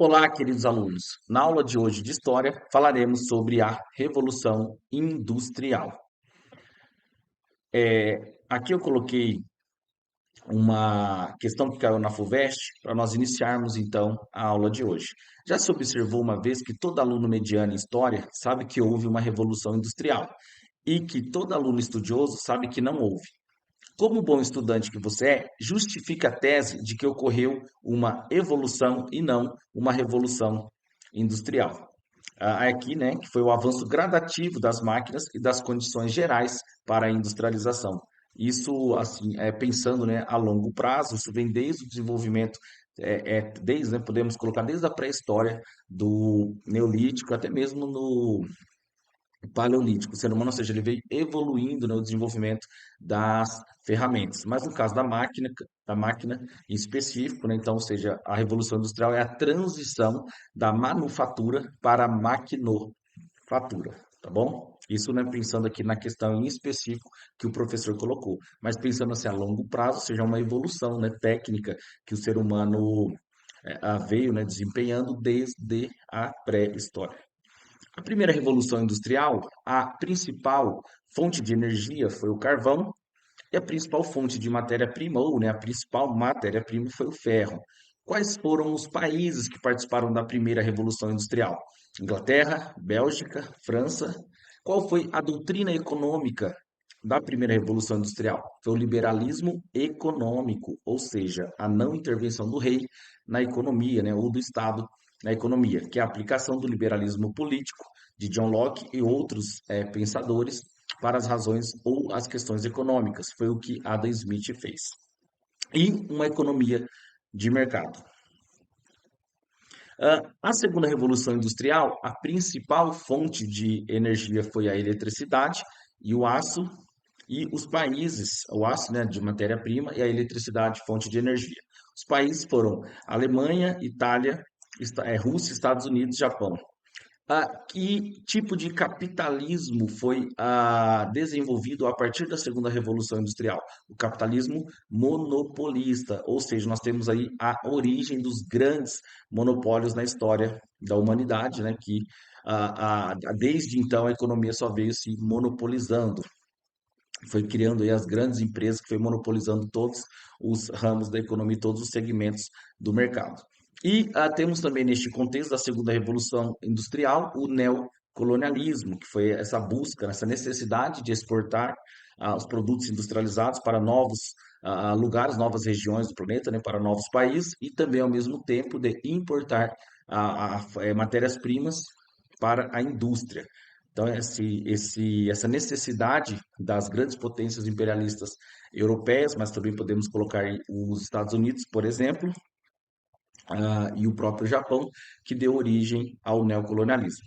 Olá, queridos alunos. Na aula de hoje de História, falaremos sobre a Revolução Industrial. Aqui eu coloquei uma questão que caiu na FUVEST para nós iniciarmos, então, a aula de hoje. Já se observou uma vez que todo aluno mediano em História sabe que houve uma Revolução Industrial e que todo aluno estudioso sabe que não houve. Como bom estudante que você é, justifica a tese de que ocorreu uma evolução e não uma revolução industrial. Aqui, né, que foi o avanço gradativo das máquinas e das condições gerais para a industrialização. Isso, assim, pensando, né, a longo prazo, isso vem desde o desenvolvimento, desde, né, podemos colocar desde a pré-história do Neolítico até mesmo no Paleolítico. O ser humano, ou seja, ele veio evoluindo no desenvolvimento das ferramentas. Mas no caso da máquina em específico, né, então, ou seja, a Revolução Industrial é a transição da manufatura para a maquinofatura, tá bom? Isso, né, pensando aqui na questão em específico que o professor colocou, mas pensando assim a longo prazo, ou seja, uma evolução, né, técnica que o ser humano veio, né, desempenhando desde a pré-história. A primeira revolução industrial, a principal fonte de energia foi o carvão e a principal fonte de matéria-prima, ou né, a principal matéria-prima foi o ferro. Quais foram os países que participaram da primeira revolução industrial? Inglaterra, Bélgica, França. Qual foi a doutrina econômica da primeira revolução industrial? Foi o liberalismo econômico, ou seja, a não intervenção do rei na economia, né, ou do Estado na economia, que é a aplicação do liberalismo político de John Locke e outros pensadores para as razões ou as questões econômicas. Foi o que Adam Smith fez. E uma economia de mercado. A segunda revolução industrial, a principal fonte de energia foi a eletricidade e o aço, e os países, o aço, né, de matéria-prima e a eletricidade, fonte de energia. Os países foram Alemanha, Itália, Rússia, Estados Unidos, Japão. Que tipo de capitalismo foi desenvolvido a partir da segunda revolução industrial? O capitalismo monopolista, ou seja, nós temos aí a origem dos grandes monopólios na história da humanidade, né? Que desde então a economia só veio se monopolizando, foi criando aí as grandes empresas que foi monopolizando todos os ramos da economia, todos os segmentos do mercado. E temos também neste contexto da segunda revolução industrial o neocolonialismo, que foi essa busca, essa necessidade de exportar os produtos industrializados para novos lugares, novas regiões do planeta, né, para novos países e também ao mesmo tempo de importar matérias-primas para a indústria. Então, essa necessidade das grandes potências imperialistas europeias, mas também podemos colocar aí os Estados Unidos, por exemplo, e o próprio Japão, que deu origem ao neocolonialismo.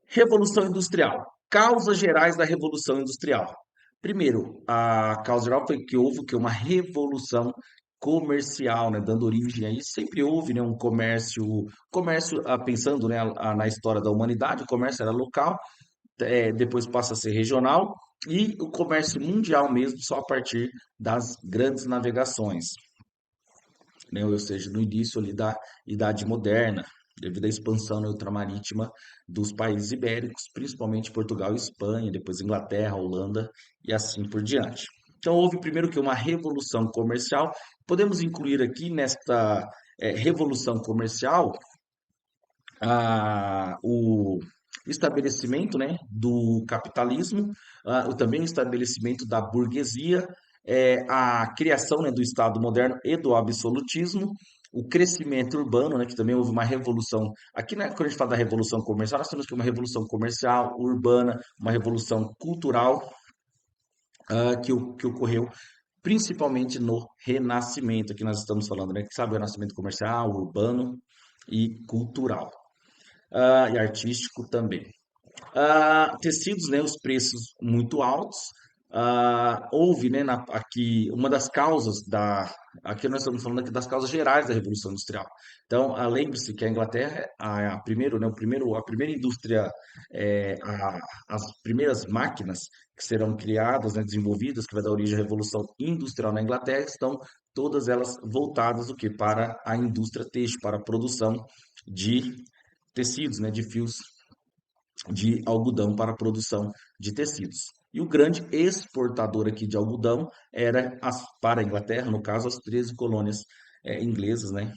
Revolução Industrial. Causas gerais da Revolução Industrial. Primeiro, a causa geral foi que houve uma revolução comercial, né, dando origem aí, sempre houve, né, um comércio, pensando, né, na história da humanidade, o comércio era local, depois passa a ser regional, e o comércio mundial mesmo só a partir das grandes navegações, né? Ou seja, no início ali da Idade Moderna, devido à expansão ultramarítima dos países ibéricos, principalmente Portugal e Espanha, depois Inglaterra, Holanda e assim por diante. Então, houve primeiro que uma revolução comercial. Podemos incluir aqui nesta revolução comercial o estabelecimento, né, do capitalismo, também o estabelecimento da burguesia, a criação, né, do Estado moderno e do absolutismo, o crescimento urbano, né, que também houve uma revolução. Aqui, né, quando a gente fala da revolução comercial, nós temos que uma revolução comercial, urbana, uma revolução cultural, que ocorreu principalmente no Renascimento, que nós estamos falando, né, que sabe o renascimento comercial, urbano e cultural, e artístico também. Tecidos, né, os preços muito altos, houve, né, aqui uma das causas aqui nós estamos falando aqui das causas gerais da Revolução Industrial. Então, lembre-se que a Inglaterra, primeiro, né, a primeira indústria, as primeiras máquinas que serão criadas, né, desenvolvidas, que vai dar origem à Revolução Industrial na Inglaterra, estão todas elas voltadas o quê? Para a indústria têxtil, para a produção de tecidos, né, de fios de algodão para a produção de tecidos. E o grande exportador aqui de algodão era para a Inglaterra, no caso, as 13 colônias inglesas, né?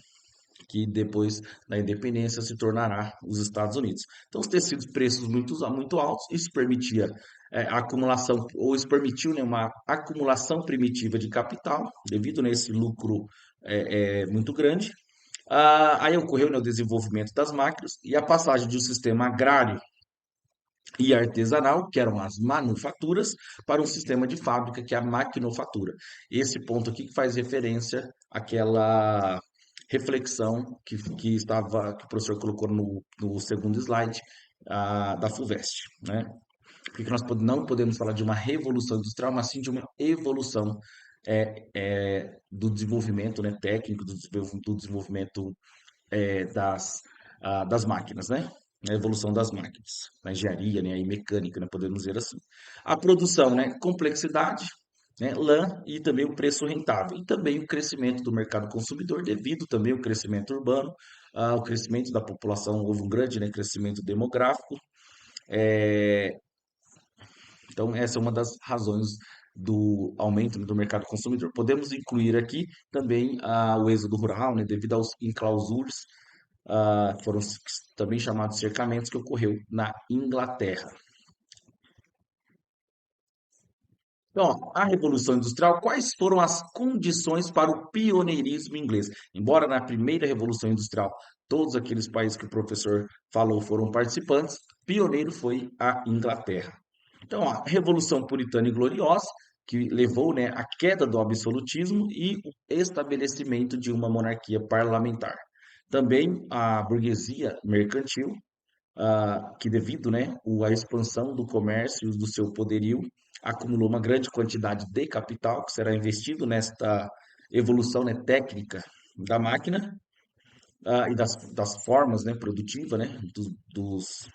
Que depois da independência se tornará os Estados Unidos. Então, os tecidos preços muito altos, isso permitia a acumulação, ou isso permitiu, né, uma acumulação primitiva de capital, devido nesse lucro muito grande. Aí ocorreu, né, o desenvolvimento das máquinas e a passagem de um sistema agrário e artesanal, que eram as manufaturas, para um sistema de fábrica, que é a maquinofatura. Esse ponto aqui que faz referência àquela reflexão que o professor colocou no segundo slide, da FUVEST, né? Porque nós não podemos falar de uma revolução industrial, mas sim de uma evolução do desenvolvimento, né, técnico, do desenvolvimento das máquinas, né? A evolução das máquinas, na engenharia, né, e mecânica, né, podemos dizer assim. A produção, né, complexidade, né, lã e também o preço rentável. E também o crescimento do mercado consumidor, devido também ao crescimento urbano, ao crescimento da população, houve um grande, né, crescimento demográfico. Então, essa é uma das razões do aumento do mercado consumidor. Podemos incluir aqui também o êxodo rural, né, devido aos enclausuras, foram também chamados cercamentos, que ocorreu na Inglaterra. Então, a Revolução Industrial, quais foram as condições para o pioneirismo inglês? Embora na primeira Revolução Industrial todos aqueles países que o professor falou foram participantes, pioneiro foi a Inglaterra. Então, a Revolução Puritana e Gloriosa, que levou, né, à queda do absolutismo e o estabelecimento de uma monarquia parlamentar. Também a burguesia mercantil, que devido, né, à expansão do comércio e do seu poderio, acumulou uma grande quantidade de capital que será investido nesta evolução, né, técnica da máquina, e das formas, né, produtivas, né, dos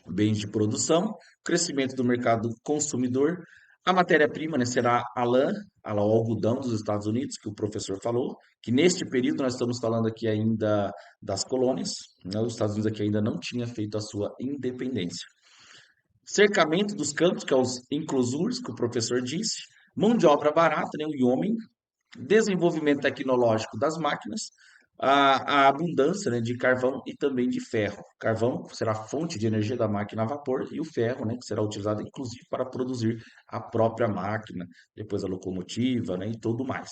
bens de produção, crescimento do mercado consumidor. A matéria-prima, né, será o algodão dos Estados Unidos, que o professor falou, que neste período nós estamos falando aqui ainda das colônias, né, os Estados Unidos aqui ainda não tinha feito a sua independência. Cercamento dos campos, que é os enclosures, que o professor disse, mão de obra barata, né, o homem, desenvolvimento tecnológico das máquinas, a abundância, né, de carvão e também de ferro. Carvão será a fonte de energia da máquina a vapor e o ferro, né, que será utilizado inclusive para produzir a própria máquina, depois a locomotiva, né, e tudo mais.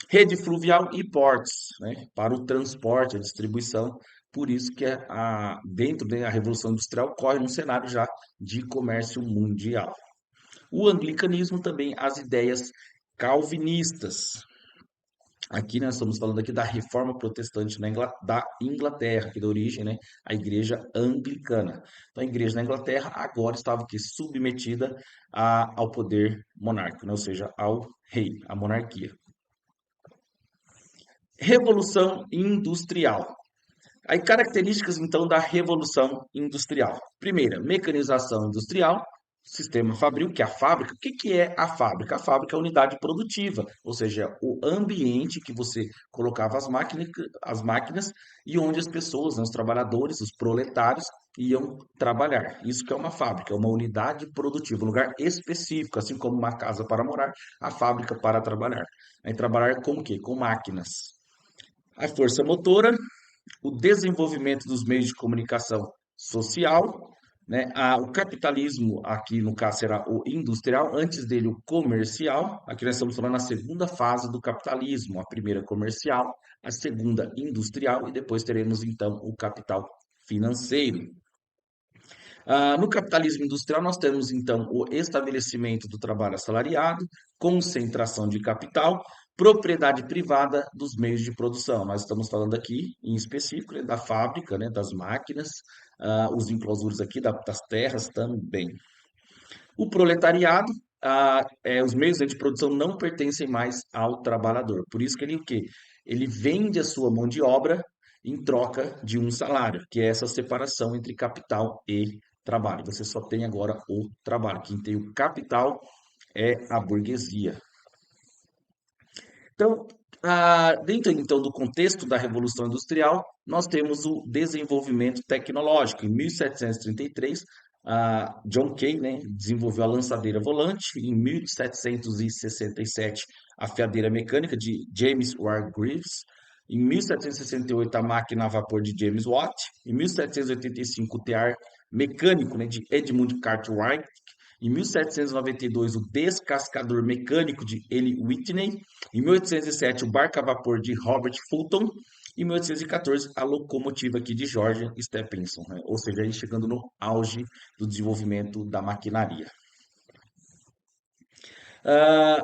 Rede fluvial e portos, né, para o transporte, a distribuição. Por isso que dentro da Revolução Industrial corre um cenário já de comércio mundial. O anglicanismo também, as ideias calvinistas. Aqui nós estamos falando aqui da reforma protestante da Inglaterra, que dá origem, né, à igreja anglicana. Então, a igreja na Inglaterra agora estava aqui submetida ao poder monárquico, né, ou seja, ao rei, à monarquia. Revolução Industrial. Aí, características, então, da Revolução Industrial. Primeira, mecanização industrial, sistema fabril, que é a fábrica. O que que é a fábrica? A fábrica é a unidade produtiva, ou seja, o ambiente que você colocava as máquinas e onde as pessoas, né, os trabalhadores, os proletários, iam trabalhar. Isso que é uma fábrica, é uma unidade produtiva, um lugar específico, assim como uma casa para morar, a fábrica para trabalhar. Aí, trabalhar com o quê? Com máquinas. A força motora, o desenvolvimento dos meios de comunicação social, né? O capitalismo, aqui no caso será o industrial, antes dele o comercial. Aqui nós estamos falando na segunda fase do capitalismo, a primeira comercial, a segunda industrial e depois teremos então o capital financeiro. No capitalismo industrial, nós temos então o estabelecimento do trabalho assalariado, concentração de capital, propriedade privada dos meios de produção. Nós estamos falando aqui, em específico, né, da fábrica, né, das máquinas, os enclosures aqui das terras também. O proletariado, os meios, né, de produção não pertencem mais ao trabalhador. Por isso que ele o quê? Ele vende a sua mão de obra em troca de um salário, que é essa separação entre capital e trabalho. Você só tem agora o trabalho. Quem tem o capital é a burguesia. Então, dentro então do contexto da Revolução Industrial, nós temos o desenvolvimento tecnológico. Em 1733, John Kay, né, desenvolveu a lançadeira volante. Em 1767, a fiadeira mecânica de James Ward Greaves. Em 1768, a máquina a vapor de James Watt. Em 1785, o tear mecânico, né, de Edmund Cartwright. Em 1792, o descascador mecânico de Eli Whitney. Em 1807, o barco a vapor de Robert Fulton. Em 1814, a locomotiva aqui de George Stephenson, né? Ou seja, aí chegando no auge do desenvolvimento da maquinaria.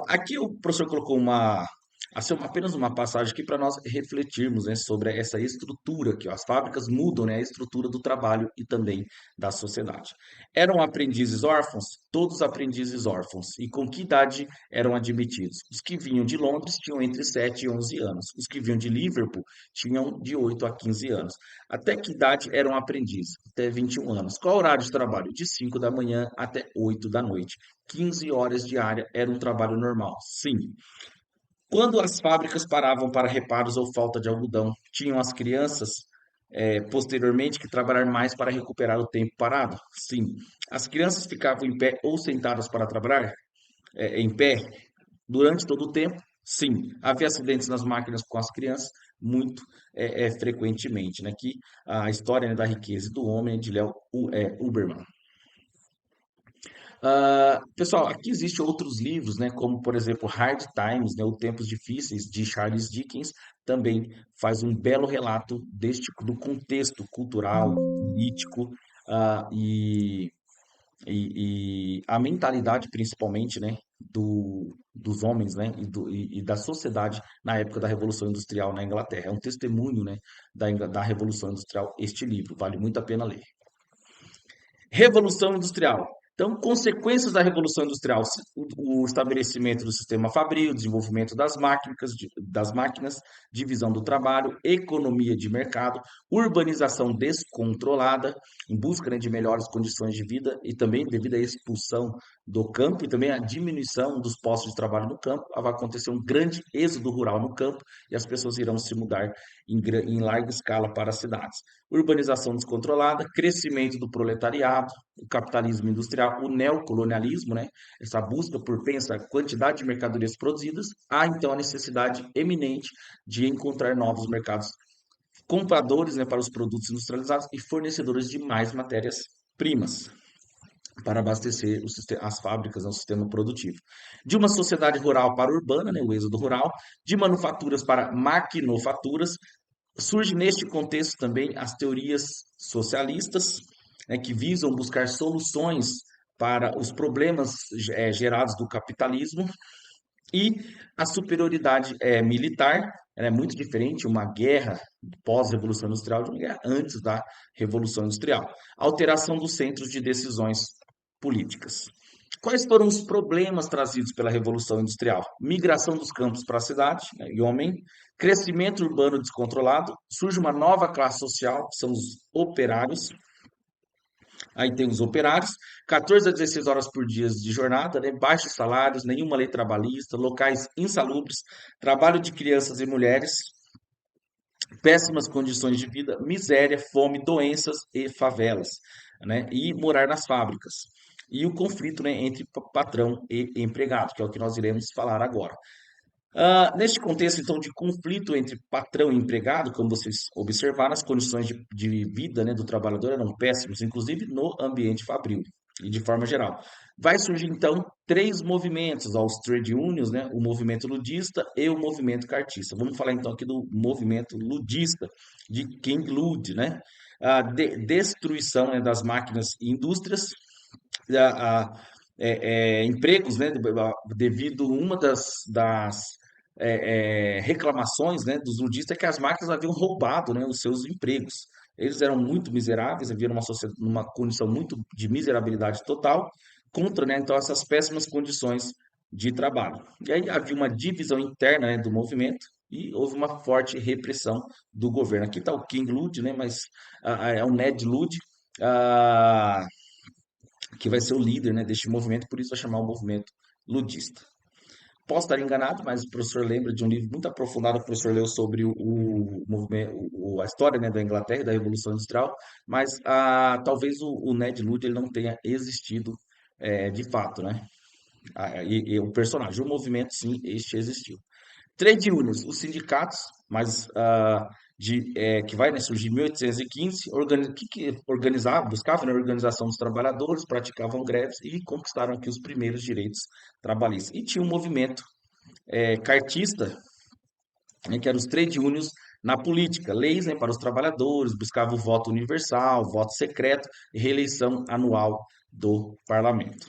Aqui o professor colocou assim, apenas uma passagem aqui para nós refletirmos, né, sobre essa estrutura que as fábricas mudam, né, a estrutura do trabalho e também da sociedade. Eram aprendizes órfãos? Todos aprendizes órfãos. E com que idade eram admitidos? Os que vinham de Londres tinham entre 7 e 11 anos. Os que vinham de Liverpool tinham de 8 a 15 anos. Até que idade eram aprendizes? Até 21 anos. Qual o horário de trabalho? De 5 da manhã até 8 da noite. 15 horas diárias era um trabalho normal. Sim. Quando as fábricas paravam para reparos ou falta de algodão, tinham as crianças, posteriormente, que trabalhar mais para recuperar o tempo parado? Sim. As crianças ficavam em pé ou sentadas para trabalhar? Em pé durante todo o tempo? Sim. Havia acidentes nas máquinas com as crianças? Muito frequentemente, né? Que a história, né, da riqueza e do homem de Léo Huberman. Pessoal, aqui existem outros livros, né, como por exemplo Hard Times, né, ou Tempos Difíceis, de Charles Dickens, também faz um belo relato do contexto cultural, político, ah, e, e a mentalidade principalmente, né, dos homens, né, e da sociedade na época da Revolução Industrial na Inglaterra. É um testemunho, né, da Revolução Industrial este livro, vale muito a pena ler. Revolução Industrial. Então, consequências da Revolução Industrial, o estabelecimento do sistema fabril, o desenvolvimento das máquinas, divisão do trabalho, economia de mercado, urbanização descontrolada, em busca, né, de melhores condições de vida e também devido à expulsão do campo e também à diminuição dos postos de trabalho no campo, vai acontecer um grande êxodo rural no campo e as pessoas irão se mudar em larga escala para as cidades. Urbanização descontrolada, crescimento do proletariado, o capitalismo industrial, o neocolonialismo, né? Essa busca por pensar a quantidade de mercadorias produzidas, há então a necessidade eminente de encontrar novos mercados compradores, né, para os produtos industrializados e fornecedores de mais matérias-primas para abastecer as fábricas, né, o sistema produtivo. De uma sociedade rural para urbana, né, o êxodo rural, de manufaturas para maquinofaturas, surge neste contexto também as teorias socialistas, né, que visam buscar soluções para os problemas gerados do capitalismo e a superioridade militar. Ela é muito diferente uma guerra pós-revolução industrial de uma guerra antes da revolução industrial. Alteração dos centros de decisões políticas. Quais foram os problemas trazidos pela Revolução Industrial? Migração dos campos para a cidade, né, e homem, crescimento urbano descontrolado, surge uma nova classe social, que são os operários. Aí tem os operários, 14 a 16 horas por dia de jornada, né, baixos salários, nenhuma lei trabalhista, locais insalubres, trabalho de crianças e mulheres, péssimas condições de vida, miséria, fome, doenças e favelas, né? E morar nas fábricas. E o conflito, né, entre patrão e empregado, que é o que nós iremos falar agora. Neste contexto, então, de conflito entre patrão e empregado, como vocês observaram, as condições de vida, né, do trabalhador eram péssimas, inclusive no ambiente fabril e de forma geral. Vai surgir, então, três movimentos, os trade unions, né, o movimento ludista e o movimento cartista. Vamos falar, então, aqui do movimento ludista, de King Lud, né? A destruição, né, das máquinas e indústrias, empregos, né, devido uma das reclamações, né, dos ludistas é que as máquinas haviam roubado, né, os seus empregos. Eles eram muito miseráveis, haviam numa condição muito de miserabilidade total, contra, né, então, essas péssimas condições de trabalho. E aí havia uma divisão interna, né, do movimento e houve uma forte repressão do governo. Aqui está o King Lud, né, mas é o Ned Lud, ah, que vai ser o líder, né, deste movimento, por isso vai chamar o movimento ludista. Posso estar enganado, mas o professor lembra de um livro muito aprofundado que o professor leu sobre o movimento, a história, né, da Inglaterra, e da Revolução Industrial, mas talvez o Ned Ludd ele não tenha existido de fato, né? E o personagem, o movimento, sim, este existiu. Trade unions, os sindicatos, mas que vai, né, surgir em 1815, que organizava, buscavam, né, a organização dos trabalhadores, praticavam greves e conquistaram aqui os primeiros direitos trabalhistas. E tinha um movimento cartista, né, que eram os trade unions na política, leis, né, para os trabalhadores, buscava o voto universal, voto secreto e reeleição anual do parlamento.